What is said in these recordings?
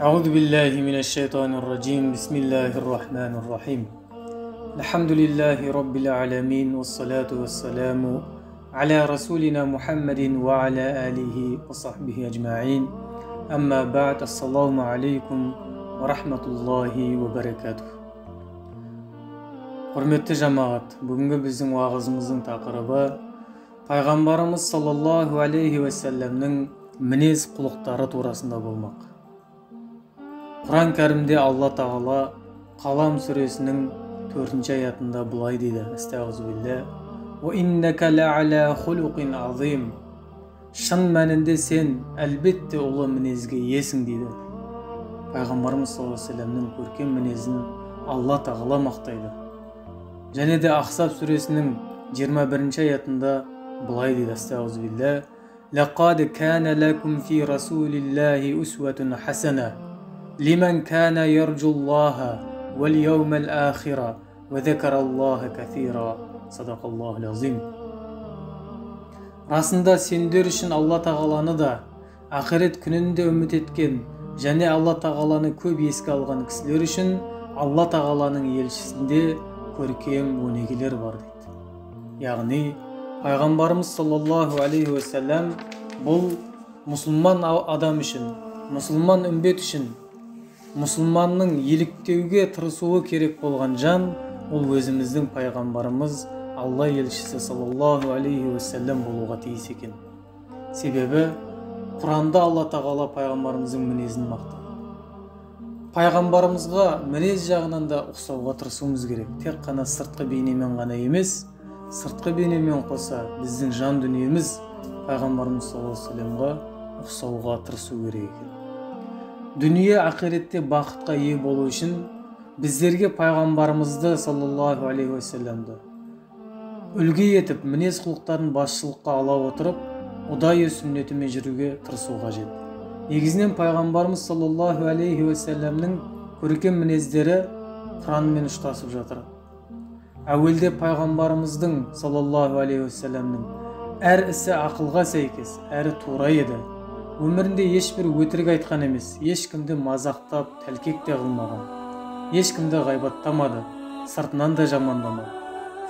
أعوذ بالله من الشيطان الرجيم بسم الله الرحمن الرحيم الحمد لله رب العالمين والصلاة والسلام على رسولنا محمد وعلى آله وصحبه أجمعين أما بعد السلام عليكم ورحمة الله وبركاته. Құрметті жамағат, бүгінгі біздің уағызымыздың тақырыбы Пайғамбарымыз саллаллаху алейхи уассаламның мінез құлықтары турасында болмақ. Құран кәрімде Алла Тағала Қалам сүресінің 4-ші аятында былай дейді: Астағфирулла. Ва иннака ла'ала хулуқин азим. Шын мәнінде сен әлбетте ұлы мінезге иесің дейді. Пайғамбарымыз саллаллаху алейхи уассаламның көркем мінезін Алла Тағала мақтайды. Және де Ахзаб сүресінің 21-ші аятында былай дейді: Астағфирулла. Лақад кана лакум фи расулиллахи усватун хасана лиман кана ярджуллаха вал яумал ахира ва закараллаха кафира. Садақаллахул азим. Расында сендер үшін Алла Тағаланы да, ақирет күнінде үміт еткен және Алла Тағаланы көп еске алған кісілер үшін Алла Тағаланың елшісінде көркем өнегелер бар дейді. Яғни Пайғамбарымыз саллаллаху алейхи уассалам бұл мұсылман адам үшін, мұсылман үмбет үшін, мұсылманның еліктеуге тырысуы керек болған жан, ол өзіміздің пайғамбарымыз Алла елшісі саллаллаху алейхи уассалам болуға тиіс екен. Себебі Құранда Алла Тағала пайғамбарымыздың мінезін мақтады. Пайғамбарымызға мінез жағынан да ұқсауға тырысуымыз керек. Тек қана сыртқы бейнемен ғана емес, сыртқы бейнемен қоса біздің жан дүниеміз Пайғамбарымыз саллаллаху алейхи уассаламға ұқсауға тырысу керек екен. Дүние ақиретте бақытқа ие болу үшін біздерге Пайғамбарымызды саллаллаху алейхи уассаламды үлгі етіп, мінез құлықтарын басшылыққа ала отырып, ұдайы сүннетімен жүруге тырысу қажет. Негізінен Пайғамбарымыз саллаллаху алейхи уассаламның көркем мінездері Құранмен ұштасып жатыр. Әуелде Пайғамбарымыздың саллаллаху алейхи уассаламның әр ісі ақылға сәйкес, әрі тура еді. Өмірінде ешбір өтірік айтқан емес, ешкімді мазақтап, тәлкек те қылмаған, ешкімді ғайбаттамады, сыртынан да жамандамады.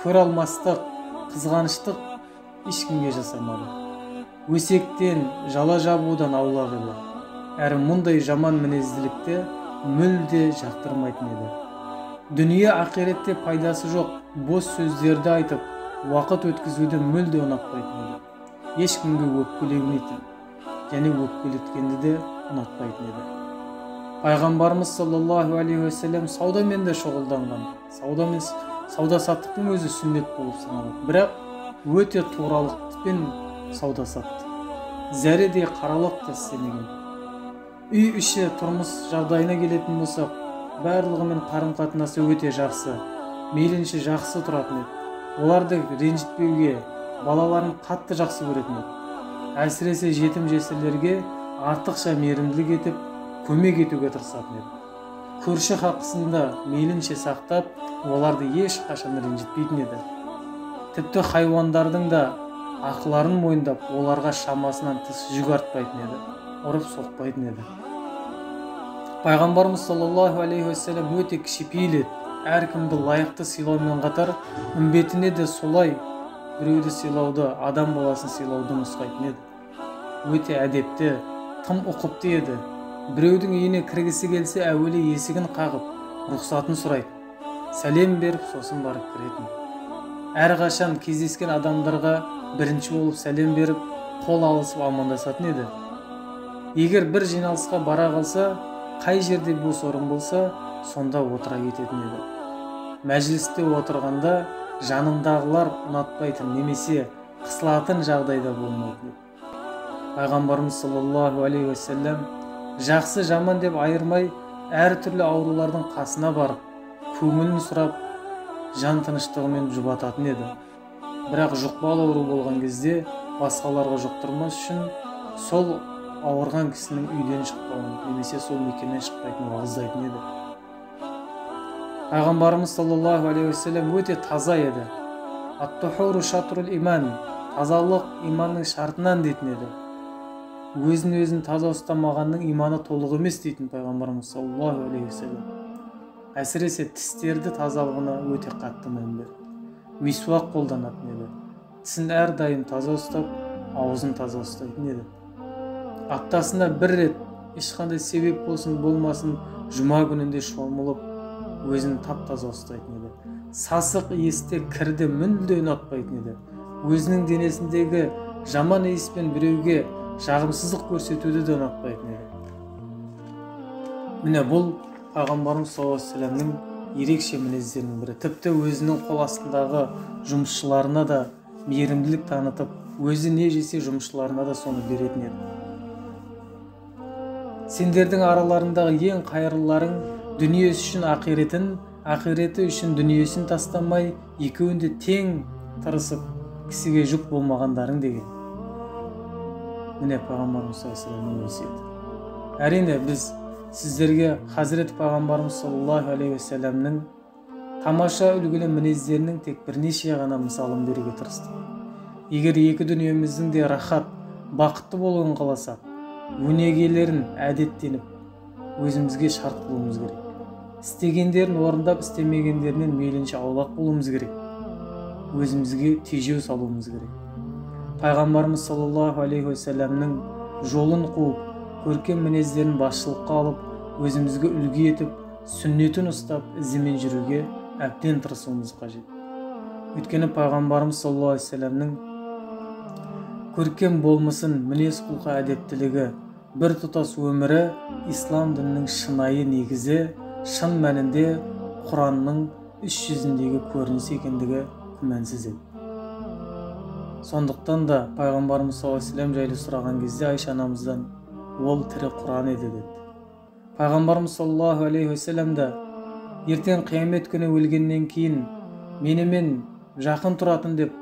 Көр алмастық, қызғаныштық ешкімге жасамады. Өсектен, жала жабудан аулақ еді. Әрі мұндай жаман мінезділікті мүлде жақтырмайтын еді. Дүние ақиретте пайдасы жоқ, бос сөздерді айтып, уақыт өткізуді мүлде ұнатпайтын еді. Ешкімге өкпелемейтін және өкпелеткенді де ұнатпайтын еді. Пайғамбарымыз саллаллаху алейхи уассалам саудамен де шұғылданған. Сауда-саттықтың өзі сүннет болып саналады. Бірақ өте туралықпен сауда сатты. Зәредей қаралық та істемеген. Үй іші тұрмыс жағдайына келетін болсақ, барлығымен қарым-қатынасы өте жақсы, мейлінше жақсы тұратын еді. Оларды ренжітпеуге, балаларын қатты жақсы көретін еді. Әсіресе жетім жесірлерге артықша мейірімділік етіп, көмек етуге тырысатын еді. Көрші хақысында мейлінше сақтап, оларды ешқашан ренжітпейтін еді. Тіпті хайуандардың да ақыларын мойындап, оларға шамасынан тыс жүк артпайтын еді, ұрып соқпайтын еді. Пайғамбарымыз саллаллаху алейхи уассалам өте кішіпейіл еді. Әркімді лайықты сыйлаумен қатар, үмбетіне де солай біреуді сыйлауды, адам баласын сыйлауды нұсқайтын еді. Өте әдепті, тым ұқыпты еді. Біреудің үйіне кіргісі келсе, әуелі есігін қағып, рұқсатын сұрайды. Сәлем беріп, сосын барып кіретін. Әрқашан кездескен адамдарға бірінші болып сәлем беріп, қол алысып амандасатын еді. Егер бір жиналысқа бара қалса, қай жерде бос орын болса, сонда отыра кететін еді. Мәжілісте отырғанда жанындағылар ұнатпайтын немесе қысылатын жағдайда болмайтын еді. Пайғамбарымыз саллаллаху алейхи уассалам жақсы жаман деп айырмай, әртүрлі аурулардың қасына барып, көңілін сұрап, жан тыныштығымен жұбататын еді. Бірақ жұқпалы ауру болған кезде басқаларға жұқтырмас үшін сол ауырған кісінің үйден шықпауын немесе сол мекеннен шықпайтын уағыздайтын еді. Пайғамбарымыз саллаллаху алейхи уассалам өте таза еді. Ат-тухуру шатрул иман, тазалық иманның шартынан дейтін еді. өзін таза ұстамағанның иманы толық емес дейтін пайғамбарымыз саллаллаху алейхи вассалам. Әсіресе тістерді тазалығына өте қатты мән берді. Мисуақ қолданатын еді. Тісін әрдайым таза ұстап, аузын таза ұстайтын еді. Аптасында бір рет ешқандай себеп болсын болмасын жұма күнінде шомылып, өзін тап-таза ұстайтын еді. Сасық иісте кірді мүлде ұнатпайтын еді. Өзінің денесіндегі жаман иіспен біреуге жағымсыздық көрсетуді де ұнатпайтын еді. Міне бұл пайғамбарымыз саллаллаху алейхи вассаламның ерекше мінездерінің бірі. Тіпті өзінің қол астындағы жұмысшыларына да мейірімділік танытып, өзі не жесе жұмысшыларына да соны беретін еді. Сендердің араларындағы ең қайырлыларың дүниесі үшін ақиретін, ақиреті үшін дүниесін тастамай, екеуінде тең тырысып, кісіге жүк болмағандарың деген. Міне пайғамбарымыз саллаллаху алейхи вассаламның өсиеті. Әрине біз сіздерге Хазірет пайғамбарымыз саллаллаху алейхи вассаламның тамаша үлгілі мінездерінің тек бірнеше ғана мысалын беруге тырыстық. Егер екі дүниеміздің де рахат, бақытты болуын қаласақ, өнегелерін әдеттеніп, өзімізге шарт қылуымыз керек. Істегендерін орындап, істемегендерінен мейлінше аулақ болуымыз керек. Өзімізге тежеу салуымыз керек. Пайғамбарымыз саллаллаху алейхи вассаламның жолын қуып, көркем мінездерін басшылыққа алып, өзімізге үлгі етіп, сүннетін ұстап, ізімен жүруге әбден тырысуымыз қажет. Өйткені пайғамбарымыз саллаллаху алейхи вассаламның көркем болмысын, мінез құлқы әдептілігі, бір тұтас өмірі ислам дінінің шынайы негізі, шын мәнінде Құранның іс жүзіндегі көрініс екендігі күмәнсіз еді. Сондықтан да пайғамбарымыз саллаллаху алейхи вассалам жайлы сұраған кезде Айша анамыздан ол тірі Құран еді деді. Пайғамбарымыз саллаллаху алейхи вассалам да ертең қиямет күні өлгеннен кейін менімен жақын тұратын деп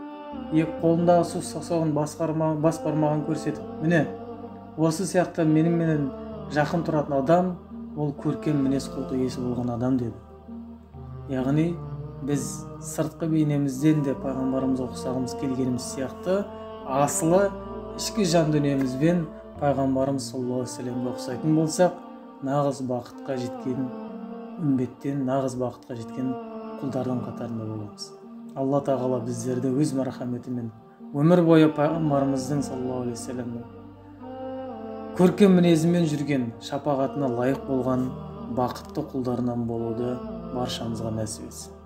екі қолындағы су саусағын бас бармағын көрсетіп, міне осы сияқты менімен жақын тұратын адам ол көркем мінез құлқы иесі болған адам деді. Яғни біз сыртқы бейнемізден де пайғамбарымызға ұқсағымыз келгеніміз сияқты асылы ішкі жан дүниемізбен пайғамбарымыз саллаллаху алейхи вассаламға ұқсайтын болсақ, нағыз бақытқа жеткен үмбеттен, нағыз бақытқа жеткен құлдардың қатарында боламыз. Алла тағала біздерді өз мархаметімен өмір бойы пайғамбарымыздың саллаллаху алейхи вассаламның көркем мінезімен жүрген, шапағатына лайық болған бақытты құлдарынан болуды баршамызға нәсіп етсін.